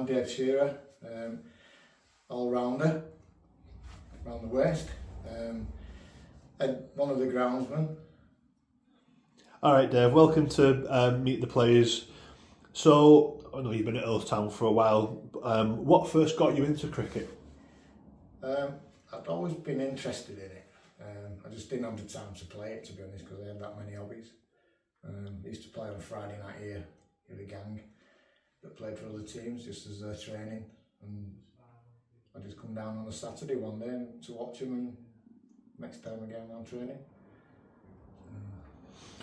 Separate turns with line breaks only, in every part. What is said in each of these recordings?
I'm Dave Sherer, all-rounder, around the waist, and one of the groundsmen.
All right, Dave, welcome to Meet the Players. So, I know you've been at Etown for a while. What first got you into cricket?
I'd always been interested in it. I just didn't have the time to play it, to be honest, because I had that many hobbies. I used to play on a Friday night here with a gang that played for other teams, just as their training. And I just come down on a Saturday one day to watch them, and next time again I'm training.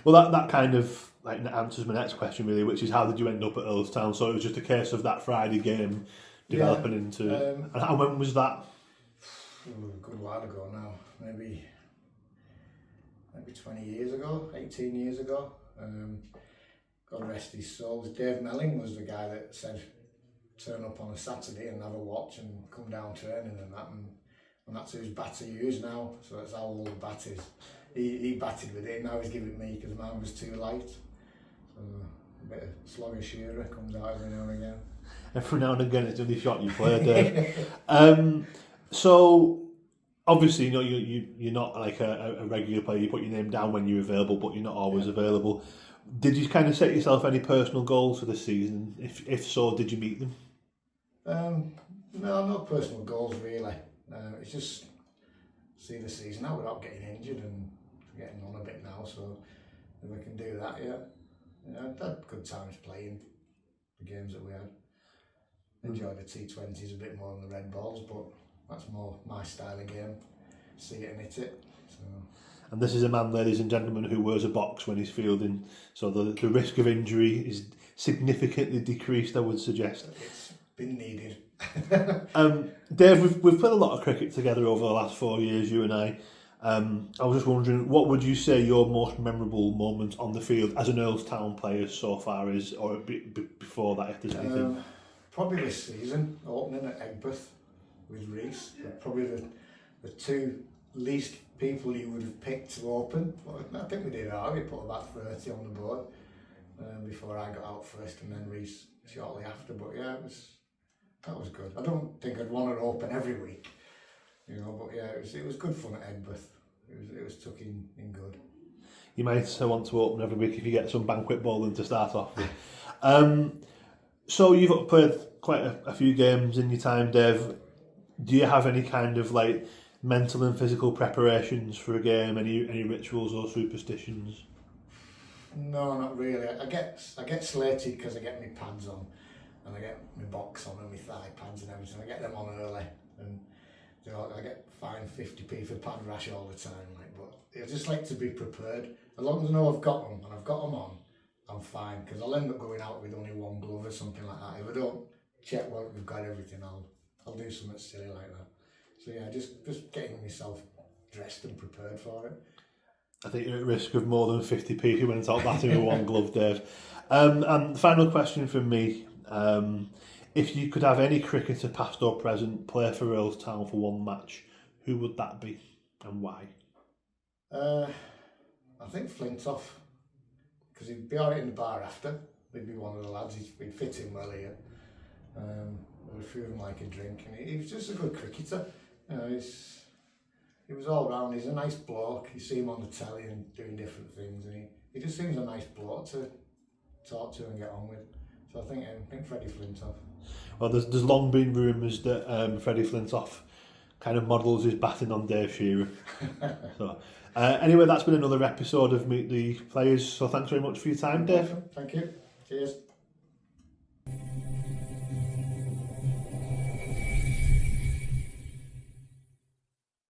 Well, that kind of like answers my next question, really, which is how did you end up at Etown? So it was just a case of that Friday game developing into... and when was that?
A good while ago now, maybe 20 years ago, 18 years ago. God rest his soul. Dave Melling was the guy that said turn up on a Saturday and have a watch and come down training and that's whose bat he used now, so that's how old the bat is. He batted with it, now he's giving it me because mine was too light. So a bit of slogger Sherer comes out every now and again.
Every now and again it's the only shot you play, Dave. So obviously, you know, you're not like a regular player. You put your name down when you're available, but you're not always available. Did you kind of set yourself any personal goals for this season? If so, did you meet them?
No, no personal goals really. It's just see the season out without getting injured and getting on a bit now. So if we can do that, I had good times playing the games that we had. Enjoyed the T20s a bit more than the red balls, but that's more my style of game. See it and hit it. So.
And this is a man, ladies and gentlemen, who wears a box when he's fielding, so the risk of injury is significantly decreased, I would suggest.
It's been needed.
Dave, we've played a lot of cricket together over the last 4 years, you and I. I was just wondering, what would you say your most memorable moment on the field as an Etown player so far is, or before that, if there's anything?
Probably this season, opening at Egbert with Reese. Probably the two least people you would have picked to open. But I think we did alright. We put about 30 on the board before I got out first, and then Reese shortly after. But yeah, that was good. I don't think I'd want to open every week, but yeah, it was good fun at Egbert. It was took in good.
You might want to open every week if you get some banquet bowling to start off with. So you've played quite a few games in your time, Dave. Do you have any kind of like mental and physical preparations for a game? Any rituals or superstitions?
No, not really. I get slated because I get my pads on, and I get my box on and my thigh pads and everything. I get them on early, and I get fined 50p for pad rash all the time. But I just like to be prepared. As long as I know I've got them and I've got them on, I'm fine, because I'll end up going out with only one glove or something like that. If I don't check well, we've got everything, I'll do something silly like that. So yeah, just getting myself dressed and prepared for it.
I think you're at risk of more than 50p if you went out batting with one glove, Dave. And final question from me. If you could have any cricketer, past or present, play for Etown for one match, who would that be and why?
I think Flintoff, because he'd be alright in the bar after. He'd be one of the lads, he'd fit in well here. I'd feel him like a drink, and he was just a good cricketer. He was all round. He's a nice bloke. You see him on the telly and doing different things, and he just seems a nice bloke to talk to and get on with. So I think Freddie Flintoff.
Well, there's long been rumours that Freddie Flintoff kind of models his batting on Dave Sherer. So anyway, that's been another episode of Meet the Players. So thanks very much for your time, Dave.
Thank you. Cheers.